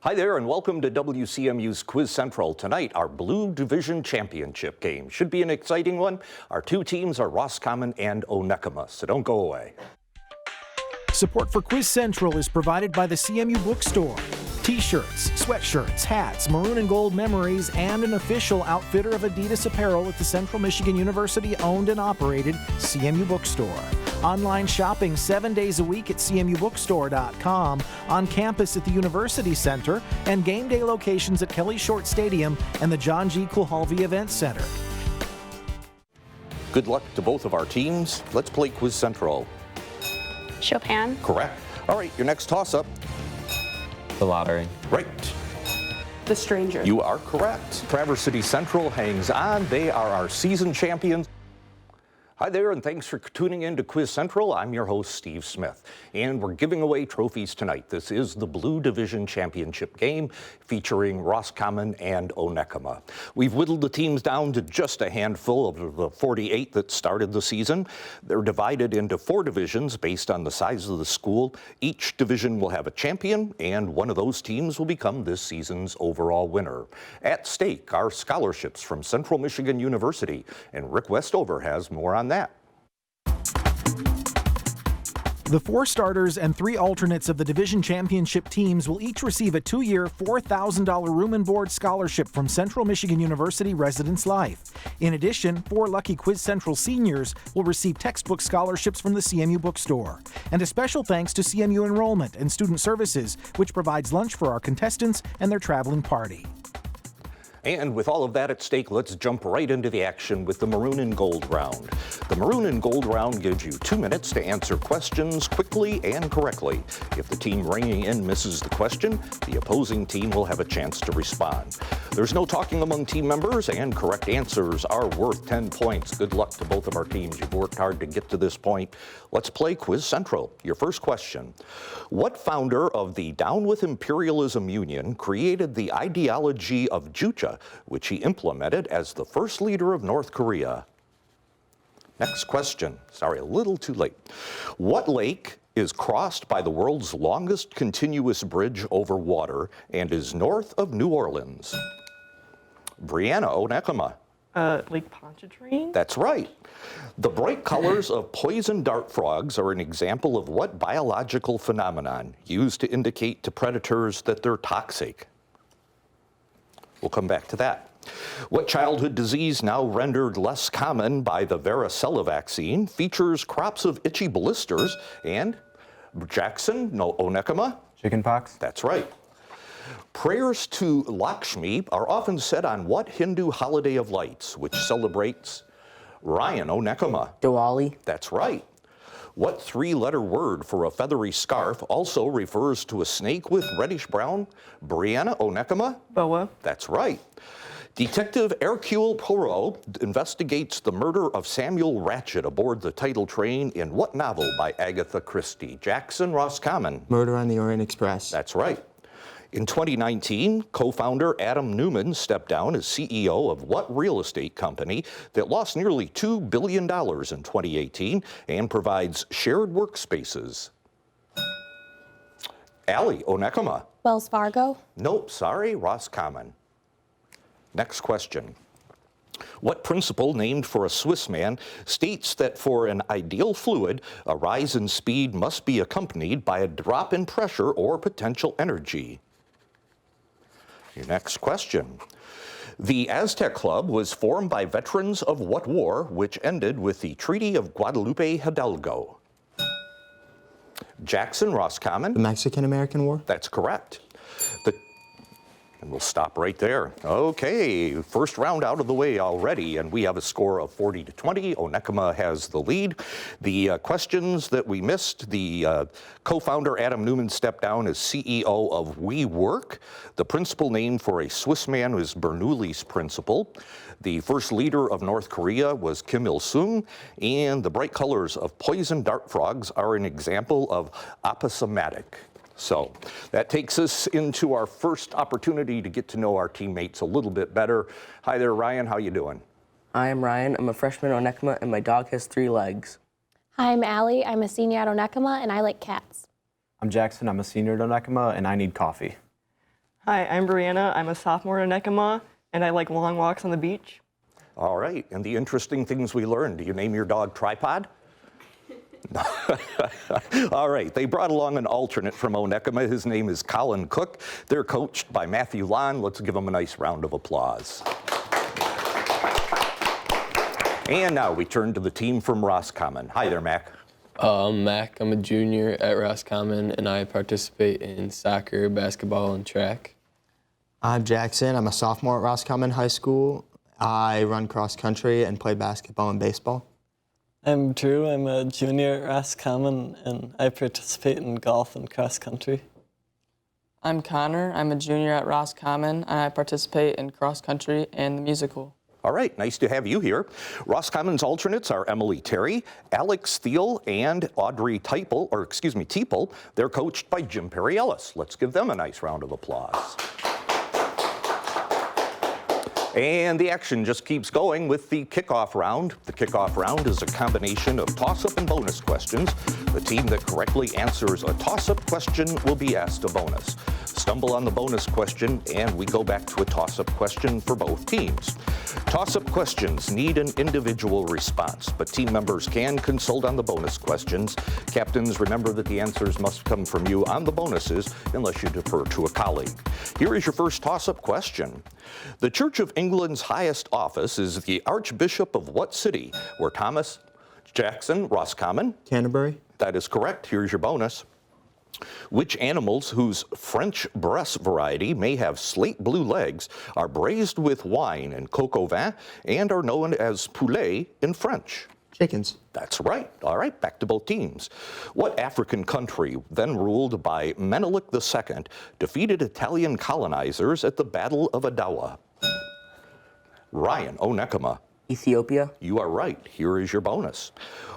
Hi there and welcome to WCMU's Quiz Central. Tonight, our Blue Division Championship game. Should be an exciting one. Our two teams are Roscommon and Onekama, so don't go away. Support for Quiz Central is provided by the CMU Bookstore. T-shirts, sweatshirts, hats, maroon and gold memories, and an official outfitter of Adidas apparel at the Central Michigan University owned and operated CMU Bookstore. Online shopping 7 days a week at cmubookstore.com, on campus at the University Center, and game day locations at Kelly Short Stadium and the John G. Kulhalvi Event Center. Good luck to both of our teams. Let's play Quiz Central. Chopin. Correct. All right, your next toss-up. The lottery. Right. The Stranger. You are correct. Traverse City Central hangs on. They are our season champions. Hi there, and thanks for tuning in to Quiz Central. I'm your host, Steve Smith, and we're giving away trophies tonight. This is the Blue Division Championship game featuring Roscommon and Onekama. We've whittled the teams down to just a handful of the 48 that started the season. They're divided into 4 divisions based on the size of the school. Each division will have a champion, and one of those teams will become this season's overall winner. At stake are scholarships from Central Michigan University, and Rick Westover has more on that. The 4 starters and 3 alternates of the division championship teams will each receive a 2-year, $4,000 room and board scholarship from Central Michigan University Residence Life. In addition, 4 lucky Quiz Central seniors will receive textbook scholarships from the CMU Bookstore. And a special thanks to CMU Enrollment and Student Services, which provides lunch for our contestants and their traveling party. And with all of that at stake, let's jump right into the action with the Maroon and Gold round. The Maroon and Gold round gives you 2 minutes to answer questions quickly and correctly. If the team ringing in misses the question, the opposing team will have a chance to respond. There's no talking among team members, and correct answers are worth 10 points. Good luck to both of our teams. You've worked hard to get to this point. Let's play Quiz Central. Your first question. What founder of the Down with Imperialism Union created the ideology of Jucha, which he implemented as the first leader of North Korea? Next question. Sorry, a little too late. What lake is crossed by the world's longest continuous bridge over water and is north of New Orleans? Brianna Onekama. Lake Pontchartrain? That's right. The bright colors of poison dart frogs are an example of what biological phenomenon used to indicate to predators that they're toxic? We'll come back to that. What childhood disease, now rendered less common by the varicella vaccine, features crops of itchy blisters and Onekama? Chickenpox? That's right. Prayers to Lakshmi are often said on what Hindu holiday of lights, which celebrates Ryan Onekama? Diwali. That's right. What 3-letter word for a feathery scarf also refers to a snake with reddish-brown? Brianna Onekama? Boa. That's right. Detective Hercule Poirot investigates the murder of Samuel Ratchet aboard the title train in what novel by Agatha Christie? Jackson Roscommon? Murder on the Orient Express. That's right. In 2019, co-founder Adam Newman stepped down as CEO of what real estate company that lost nearly $2 billion in 2018 and provides shared workspaces? Allie Onekama? Wells Fargo. Nope, sorry, Roscommon. Next question. What principle named for a Swiss man states that for an ideal fluid, a rise in speed must be accompanied by a drop in pressure or potential energy? Your next question. The Aztec Club was formed by veterans of what war, which ended with the Treaty of Guadalupe Hidalgo? Jackson Roscommon? The Mexican-American War? That's correct. And we'll stop right there. Okay, first round out of the way already, and we have a score of 40-20. Onekama has the lead. The questions that we missed, the co-founder Adam Newman stepped down as CEO of WeWork. The principal name for a Swiss man was Bernoulli's principle. The first leader of North Korea was Kim Il-sung, and the bright colors of poison dart frogs are an example of aposematic. So that takes us into our first opportunity to get to know our teammates a little bit better. Hi there, Ryan. How you doing? I am Ryan. I'm a freshman at Onekama, and my dog has 3 legs. Hi, I'm Allie. I'm a senior at Onekama, and I like cats. I'm Jackson. I'm a senior at Onekama, and I need coffee. Hi, I'm Brianna. I'm a sophomore at Onekama, and I like long walks on the beach. All right, and the interesting things we learned. Do you name your dog Tripod? All right, they brought along an alternate from Onekama. His name is Colin Cook. They're coached by Matthew Lon. Let's give them a nice round of applause. And now we turn to the team from Roscommon. Hi there, Mac. I'm Mac. I'm a junior at Roscommon, and I participate in soccer, basketball, and track. I'm Jackson. I'm a sophomore at Roscommon High School. I run cross country and play basketball and baseball. I'm Drew. I'm a junior at Roscommon, and I participate in golf and cross country. I'm Connor. I'm a junior at Roscommon, and I participate in cross country and the musical. All right, nice to have you here. Roscommon's alternates are Emily Terry, Alex Thiel, and Audrey Teeple. They're coached by Jim Perry Ellis. Let's give them a nice round of applause. And the action just keeps going with the kickoff round. The kickoff round is a combination of toss-up and bonus questions. The team that correctly answers a toss-up question will be asked a bonus. Stumble on the bonus question, and we go back to a toss-up question for both teams. Toss-up questions need an individual response, but team members can consult on the bonus questions. Captains, remember that the answers must come from you on the bonuses unless you defer to a colleague. Here is your first toss-up question. The Church of England's highest office is the Archbishop of what city? Where Thomas Jackson, Roscommon? Canterbury. That is correct. Here's your bonus. Which animals whose French breast variety may have slate blue legs are braised with wine and coq au vin and are known as poulet in French? Chickens. That's right. All right, back to both teams. What African country, then ruled by Menelik II, defeated Italian colonizers at the Battle of Adawa? Ryan, Onekama. Ethiopia. You are right. Here is your bonus.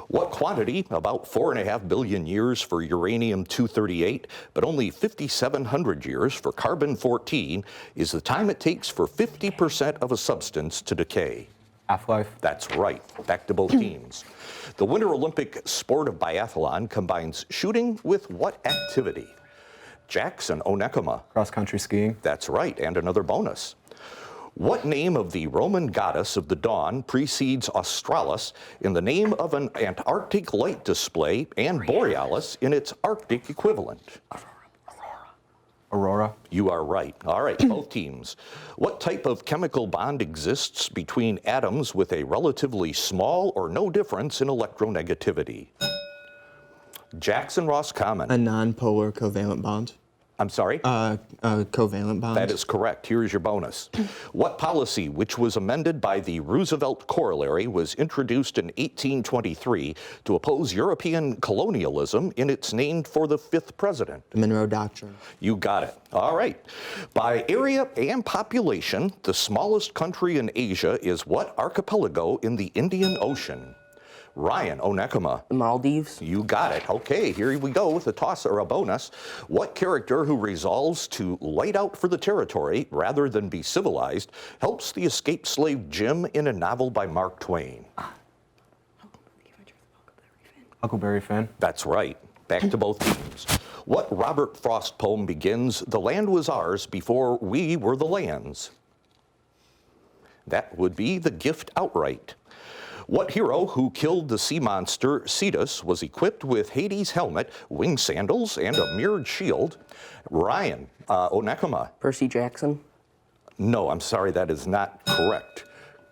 What quantity, about 4.5 billion years for uranium-238, but only 5,700 years for carbon-14, is the time it takes for 50% of a substance to decay? Half-life. That's right. Back to both teams. The Winter Olympic sport of biathlon combines shooting with what activity? Jackson, Onekama. Cross-country skiing. That's right, and another bonus. What name of the Roman goddess of the dawn precedes Australis in the name of an Antarctic light display and Borealis in its Arctic equivalent? Aurora. You are right. All right, both teams. What type of chemical bond exists between atoms with a relatively small or no difference in electronegativity? Jackson, Roscommon. A non-polar covalent bond. I'm sorry? A covalent bond. That is correct. Here is your bonus. What policy, which was amended by the Roosevelt Corollary, was introduced in 1823 to oppose European colonialism and it's named for the fifth president? The Monroe Doctrine. You got it. All right. By area and population, the smallest country in Asia is what archipelago in the Indian Ocean? Ryan, Onekama. The Maldives. You got it. Okay, here we go with a toss or a bonus. What character who resolves to light out for the territory rather than be civilized helps the escaped slave Jim in a novel by Mark Twain? Huckleberry Finn. That's right. Back to both teams. What Robert Frost poem begins, "The land was ours before we were the land's"? That would be The Gift Outright. What hero who killed the sea monster Cetus was equipped with Hades' helmet, winged sandals, and a mirrored shield? Ryan, Onekama. Percy Jackson. No, I'm sorry, that is not correct.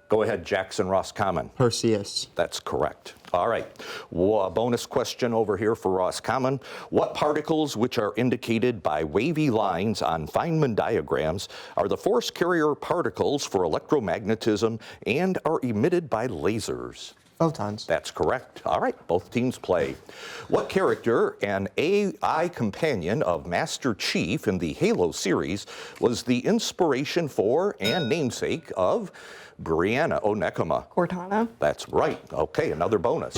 Go ahead, Jackson, Roscommon. Perseus. That's correct. All right. Bonus question over here for Roscommon. What particles, which are indicated by wavy lines on Feynman diagrams, are the force carrier particles for electromagnetism and are emitted by lasers? Photons. That's correct. All right, both teams play. What character, an AI companion of Master Chief in the Halo series, was the inspiration for and namesake of Brianna, Onekama? Cortana. That's right. Okay, another bonus.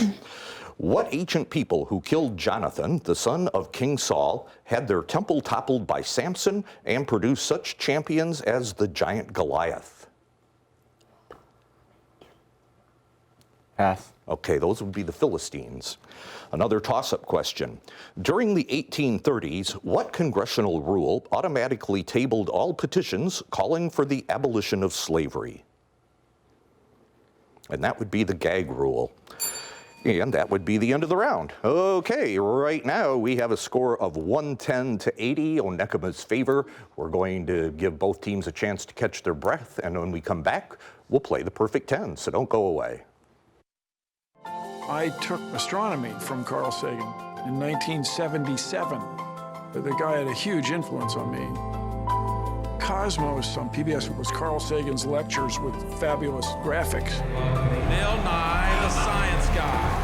What ancient people who killed Jonathan, the son of King Saul, had their temple toppled by Samson and produced such champions as the giant Goliath? Pass. Okay, those would be the Philistines. Another toss-up question. During the 1830s, what congressional rule automatically tabled all petitions calling for the abolition of slavery? And that would be the gag rule. And that would be the end of the round. Okay, right now we have a score of 110 to 80, Onekama's favor. We're going to give both teams a chance to catch their breath, and when we come back, we'll play the perfect 10, so don't go away. I took astronomy from Carl Sagan in 1977. The guy had a huge influence on me. Cosmos on PBS was Carl Sagan's lectures with fabulous graphics. Bill Nye, the science guy.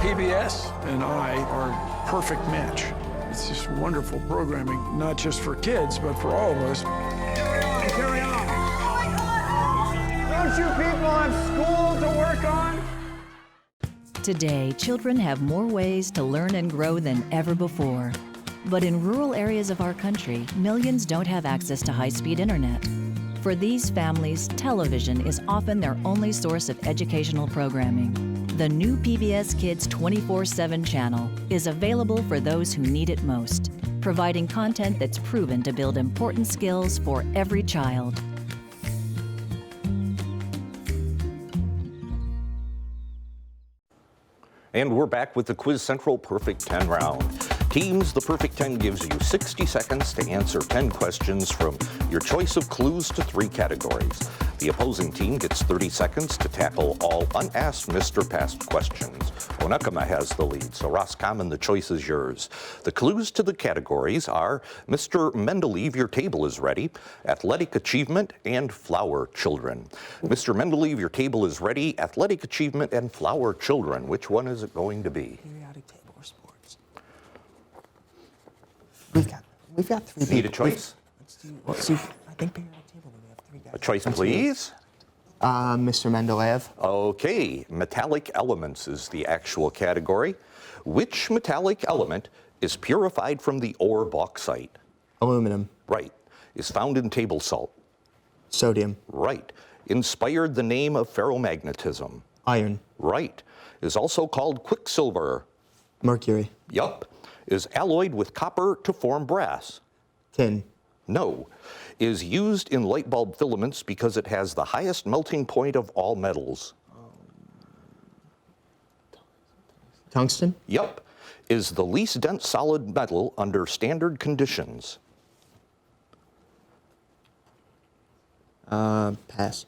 PBS and I are a perfect match. It's just wonderful programming, not just for kids, but for all of us. Carry on. Don't you people have school to work on? Today, children have more ways to learn and grow than ever before. But in rural areas of our country, millions don't have access to high-speed internet. For these families, television is often their only source of educational programming. The new PBS Kids 24/7 channel is available for those who need it most, providing content that's proven to build important skills for every child. And we're back with the Quiz Central Perfect 10 round. Teams, the Perfect 10 gives you 60 seconds to answer 10 questions from your choice of clues to 3 categories. The opposing team gets 30 seconds to tackle all unasked Mr. Past questions. Onekama has the lead, so Roscommon, the choice is yours. The clues to the categories are Mr. Mendeleev, your table is ready, athletic achievement, and flower children. Mr. Mendeleev, your table is ready, athletic achievement, and flower children. Which one is it going to be? Periodic table or sports? We've got 3 people. Need a choice? Let's see. I think periodic table, we have 3 guys. A choice, please. Mr. Mendeleev. Okay, metallic elements is the actual category. Which metallic element is purified from the ore bauxite? Aluminum. Right. Is found in table salt? Sodium. Right. Inspired the name of ferromagnetism? Iron. Right. Is also called quicksilver? Mercury. Yup. Is alloyed with copper to form brass? Tin. No. Is used in light bulb filaments because it has the highest melting point of all metals? Tungsten. Yup. Is the least dense solid metal under standard conditions? Pass.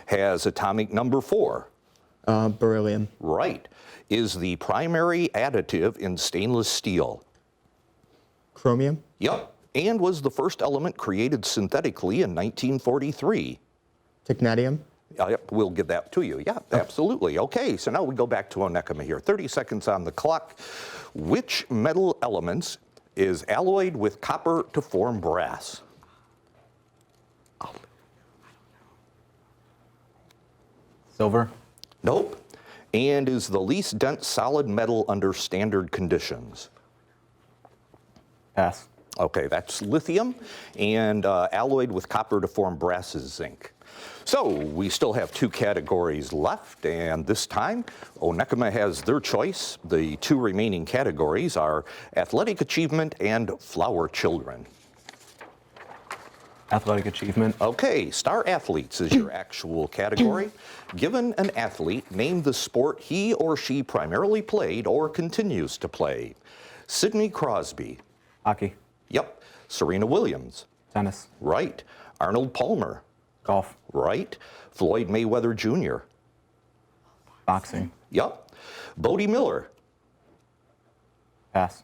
Has atomic number 4? Beryllium. Right. Is the primary additive in stainless steel? Chromium. Yup. And was the first element created synthetically in 1943? Technetium. Yep, we'll give that to you. Yeah, absolutely. Okay, so now we go back to Onekama here. 30 seconds on the clock. Which metal elements is alloyed with copper to form brass? Silver. Nope. And is the least dense solid metal under standard conditions? Pass. Okay, that's lithium, and alloyed with copper to form brass is zinc. So we still have 2 categories left, and this time Onekama has their choice. The 2 remaining categories are athletic achievement and flower children. Athletic achievement. Okay, star athletes is your actual category. Given an athlete, name the sport he or she primarily played or continues to play. Sidney Crosby. Hockey. Yep. Serena Williams. Tennis. Right. Arnold Palmer. Golf. Right. Floyd Mayweather Jr. Boxing. Yep. Bodie Miller. Pass.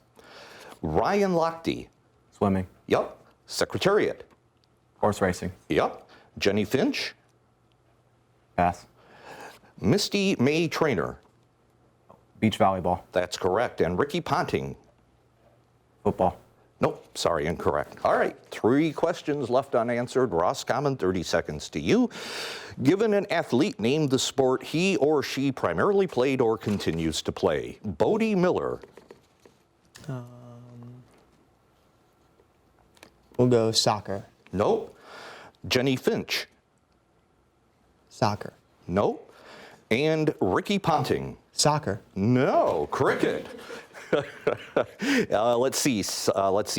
Ryan Lochte. Swimming. Yep. Secretariat. Horse racing. Yep. Jenny Finch. Pass. Misty May Trainer. Beach volleyball. That's correct. And Ricky Ponting. Football. Nope, sorry, incorrect. All right, 3 questions left unanswered. Roscommon, 30 seconds to you. Given an athlete, name the sport he or she primarily played or continues to play. Bodie Miller. We'll go soccer. Nope. Jenny Finch. Soccer. Nope. And Ricky Ponting. Soccer. No, cricket. Let's see.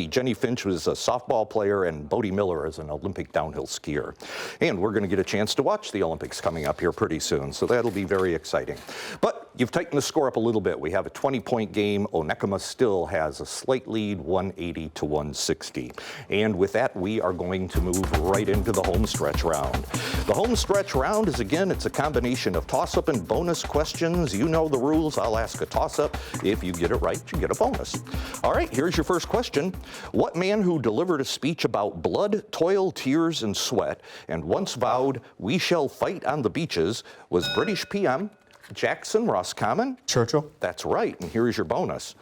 Jenny Finch was a softball player, and Bodie Miller is an Olympic downhill skier. And we're going to get a chance to watch the Olympics coming up here pretty soon, so that'll be very exciting. But you've tightened the score up a little bit. We have a 20-point game. Onekama still has a slight lead, 180 to 160. And with that, we are going to move right into the home stretch round. The home stretch round is, again, it's a combination of toss-up and bonus questions. You know the rules. I'll ask a toss-up. If you get it right, you get a bonus. All right, here's your first question. What man who delivered a speech about blood, toil, tears, and sweat, and once vowed, "We shall fight on the beaches," was British PM Jackson, Roscommon? Churchill. That's right, and here's your bonus.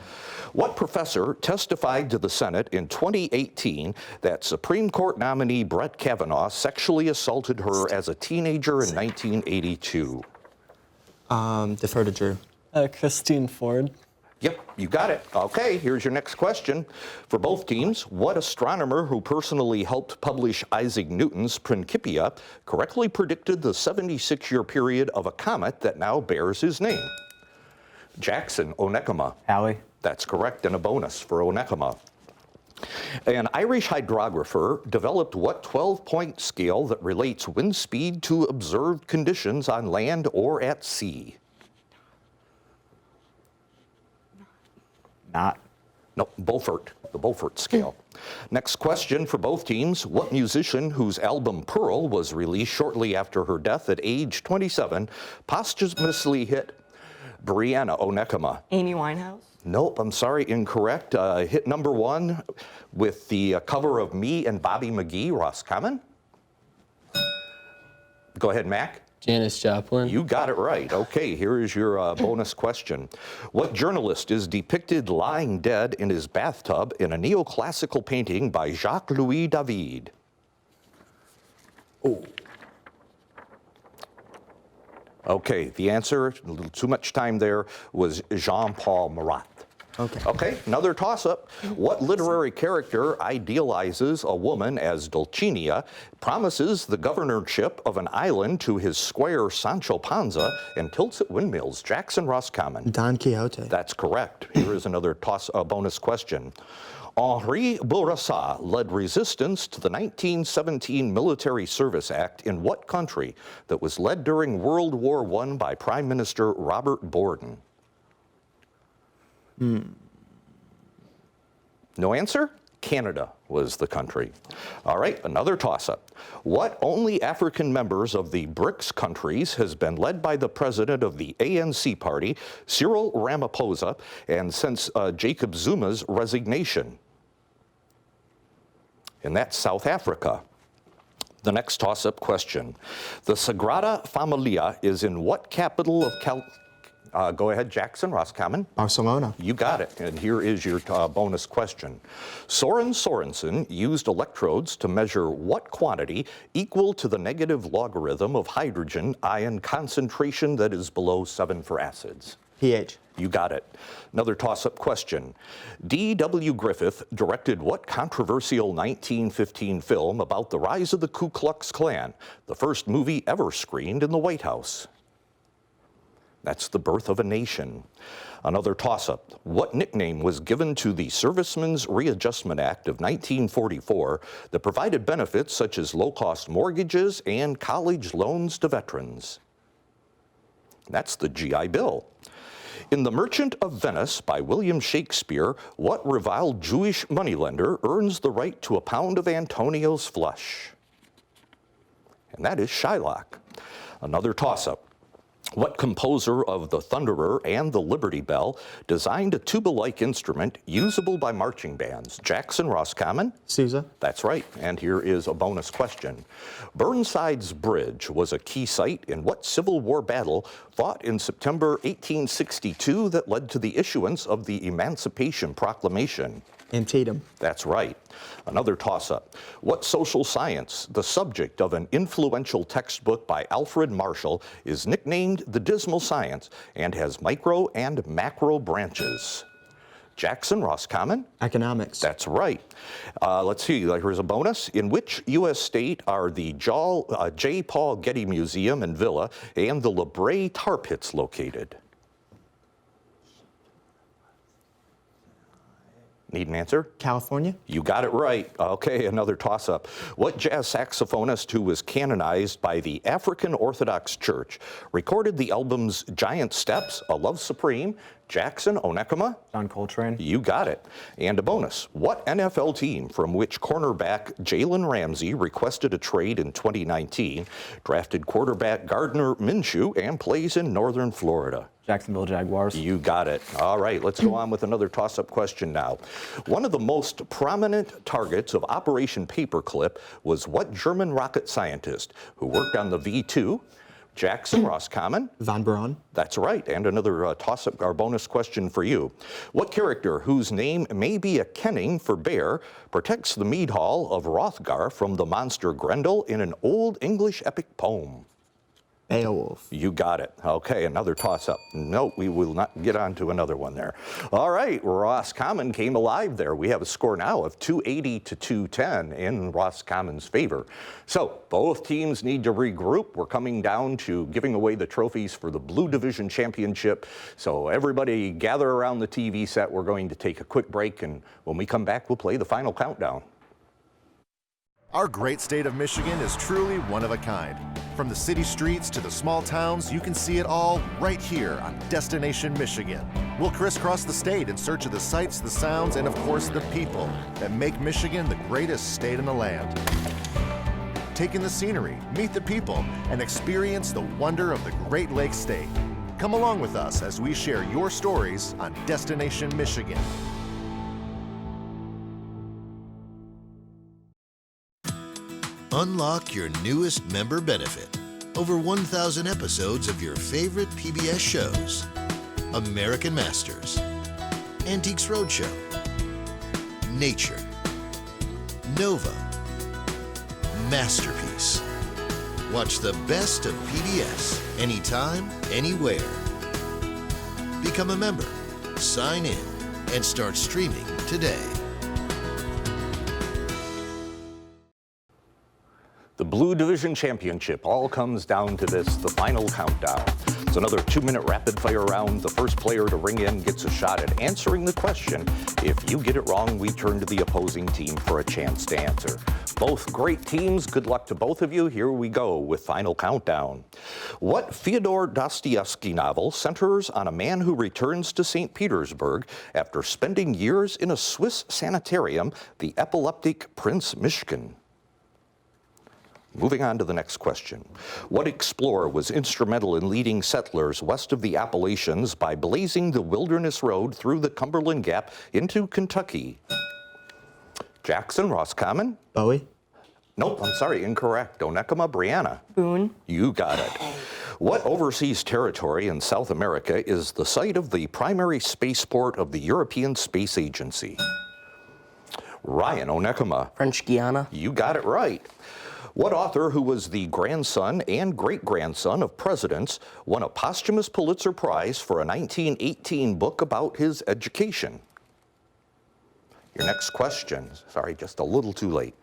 What professor testified to the Senate in 2018 that Supreme Court nominee Brett Kavanaugh sexually assaulted her as a teenager in 1982? Defer to Drew. Christine Ford. Yep, you got it. Okay, here's your next question. For both teams, what astronomer who personally helped publish Isaac Newton's Principia correctly predicted the 76-year period of a comet that now bears his name? Jackson, Onekama. Allie. That's correct, and a bonus for Onekama. An Irish hydrographer developed what 12-point scale that relates wind speed to observed conditions on land or at sea? No, Beaufort, the Beaufort scale. Next question for both teams. What musician whose album Pearl was released shortly after her death at age 27 posthumously hit Brianna, Onekama? Amy Winehouse. Nope, I'm sorry, incorrect. Hit number one with the cover of Me and Bobby McGee, Roscommon. Go ahead, Mac. Janis Joplin. You got it right. Okay, here is your bonus question. What journalist is depicted lying dead in his bathtub in a neoclassical painting by Jacques-Louis David? Oh. Okay, the answer, a little too much time there, was Jean-Paul Marat. Okay, another toss-up. What literary character idealizes a woman as Dulcinea, promises the governorship of an island to his squire Sancho Panza, and tilts at windmills? Jackson, Roscommon. Don Quixote. That's correct. Here is another bonus question. Henri Bourassa led resistance to the 1917 Military Service Act in what country that was led during World War I by Prime Minister Robert Borden? No answer? Canada was the country. All right, another toss-up. What only African members of the BRICS countries has been led by the president of the ANC party, Cyril Ramaphosa, and since Jacob Zuma's resignation? And that's South Africa. The next toss-up question. The Sagrada Familia is in what capital of go ahead, Jackson, Roscommon. Barcelona. You got it. And here is your bonus question. Soren Sorensen used electrodes to measure what quantity equal to the negative logarithm of hydrogen ion concentration that is below 7 for acids? pH. You got it. Another toss-up question. D.W. Griffith directed what controversial 1915 film about the rise of the Ku Klux Klan, the first movie ever screened in the White House? That's The Birth of a Nation. Another toss-up. What nickname was given to the Servicemen's Readjustment Act of 1944 that provided benefits such as low-cost mortgages and college loans to veterans? That's the GI Bill. In The Merchant of Venice by William Shakespeare, what reviled Jewish moneylender earns the right to a pound of Antonio's flesh? And that is Shylock. Another toss-up. What composer of the Thunderer and the Liberty Bell designed a tuba-like instrument usable by marching bands? Jackson, Roscommon? Sousa. That's right, and here is a bonus question. Burnside's Bridge was a key site in what Civil War battle fought in September 1862 that led to the issuance of the Emancipation Proclamation? Antietam. That's right. Another toss-up. What social science, the subject of an influential textbook by Alfred Marshall, is nicknamed the Dismal Science and has micro and macro branches? Jackson, Roscommon? Economics. That's right. Let's see, here's a bonus. In which U.S. state are the J. Paul Getty Museum and Villa and the La Brea Tar Pits located? Need an answer? California. You got it right. Okay, another toss-up. What jazz saxophonist who was canonized by the African Orthodox Church recorded the albums Giant Steps, A Love Supreme, Jackson, Onekama? John Coltrane. You got it. And a bonus. What NFL team from which cornerback Jalen Ramsey requested a trade in 2019 drafted quarterback Gardner Minshew and plays in northern Florida? Jacksonville Jaguars. You got it. All right, let's go on with another toss-up question now. One of the most prominent targets of Operation Paperclip was what German rocket scientist who worked on the V2? Jackson, Roscommon? Von Braun. That's right. And another toss-up, our bonus question for you. What character whose name may be a kenning for bear protects the mead hall of Hrothgar from the monster Grendel in an Old English epic poem? Beowulf. You got it. Okay, another toss-up. No, we will not get on to another one there. All right, Roscommon came alive there. We have a score now of 280 to 210 in Roscommon's favor. So both teams need to regroup. We're coming down to giving away the trophies for the Blue Division Championship. So everybody gather around the TV set. We're going to take a quick break, and when we come back, we'll play the final countdown. Our great state of Michigan is truly one of a kind. From the city streets to the small towns, you can see it all right here on Destination Michigan. We'll crisscross the state in search of the sights, the sounds, and of course the people that make Michigan the greatest state in the land. Take in the scenery, meet the people, and experience the wonder of the Great Lakes state. Come along with us as we share your stories on Destination Michigan. Unlock your newest member benefit. Over 1,000 episodes of your favorite PBS shows. American Masters, Antiques Roadshow, Nature, Nova, Masterpiece. Watch the best of PBS anytime, anywhere. Become a member, sign in, and start streaming today. The Blue Division Championship all comes down to this, the final countdown. It's another 2-minute rapid-fire round. The first player to ring in gets a shot at answering the question. If you get it wrong, we turn to the opposing team for a chance to answer. Both great teams. Good luck to both of you. Here we go with final countdown. What Fyodor Dostoevsky novel centers on a man who returns to St. Petersburg after spending years in a Swiss sanitarium, the epileptic Prince Mishkin? Moving on to the next question. What explorer was instrumental in leading settlers west of the Appalachians by blazing the wilderness road through the Cumberland Gap into Kentucky? Jackson, Roscommon? Bowie? Nope, I'm sorry, incorrect. Onekama, Brianna? Boone. You got it. What overseas territory in South America is the site of the primary spaceport of the European Space Agency? Ryan, Onekama? French Guiana. You got it right. What author who was the grandson and great-grandson of presidents won a posthumous Pulitzer Prize for a 1918 book about his education? Your next question, sorry, just a little too late.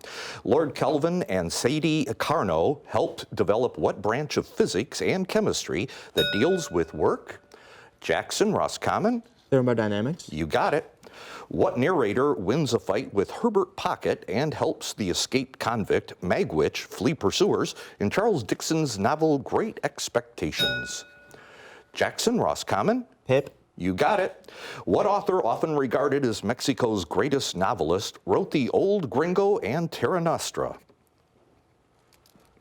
Lord Kelvin and Sadie Carnot helped develop what branch of physics and chemistry that deals with work? Jackson, Roscommon? Thermodynamics. You got it. What narrator wins a fight with Herbert Pocket and helps the escaped convict Magwitch flee pursuers in Charles Dickens's novel Great Expectations? Jackson, Roscommon? Pip. You got it. What author, often regarded as Mexico's greatest novelist, wrote The Old Gringo and Terra Nostra?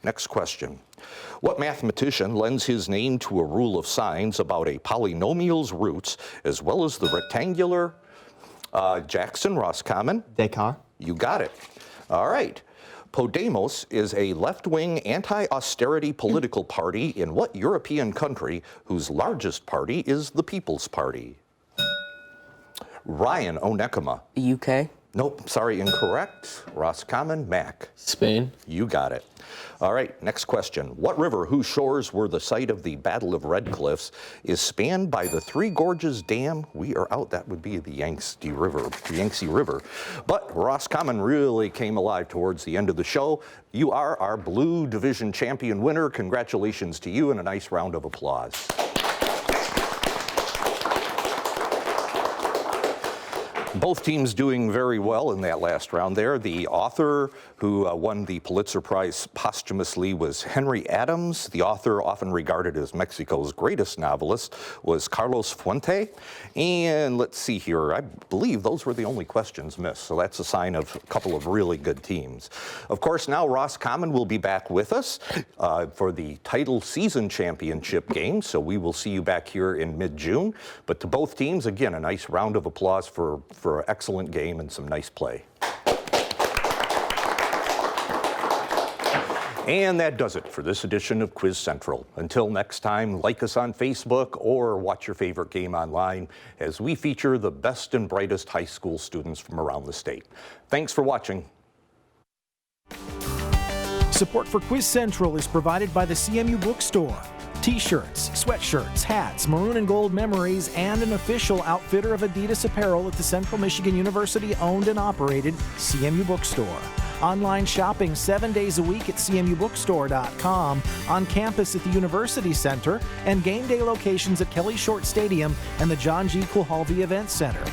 Next question. What mathematician lends his name to a rule of signs about a polynomial's roots as well as the rectangular? Jackson, Roscommon? Descartes. You got it. All right. Podemos is a left-wing anti-austerity political party in what European country whose largest party is the People's Party? Ryan, Onekama? The UK. Nope, sorry, incorrect. Roscommon, Mac. Spain. You got it. All right, next question. What river, whose shores were the site of the Battle of Red Cliffs, is spanned by the Three Gorges Dam? We are out. That would be the Yangtze River. But Roscommon really came alive towards the end of the show. You are our Blue Division champion winner. Congratulations to you and a nice round of applause. Both teams doing very well in that last round there. The author who won the Pulitzer Prize posthumously was Henry Adams. The author, often regarded as Mexico's greatest novelist, was Carlos Fuente. And let's see here, I believe those were the only questions missed, so that's a sign of a couple of really good teams. Of course, now Roscommon will be back with us for the title season championship game, so we will see you back here in mid-June. But to both teams, again, a nice round of applause for an excellent game and some nice play. And that does it for this edition of Quiz Central. Until next time, like us on Facebook or watch your favorite game online as we feature the best and brightest high school students from around the state. Thanks for watching. Support for Quiz Central is provided by the CMU Bookstore. T-shirts, sweatshirts, hats, maroon and gold memories, and an official outfitter of Adidas apparel at the Central Michigan University owned and operated CMU Bookstore. Online shopping 7 days a week at cmubookstore.com, on campus at the University Center, and game day locations at Kelly Short Stadium and the John G. Kulhalvi Event Center.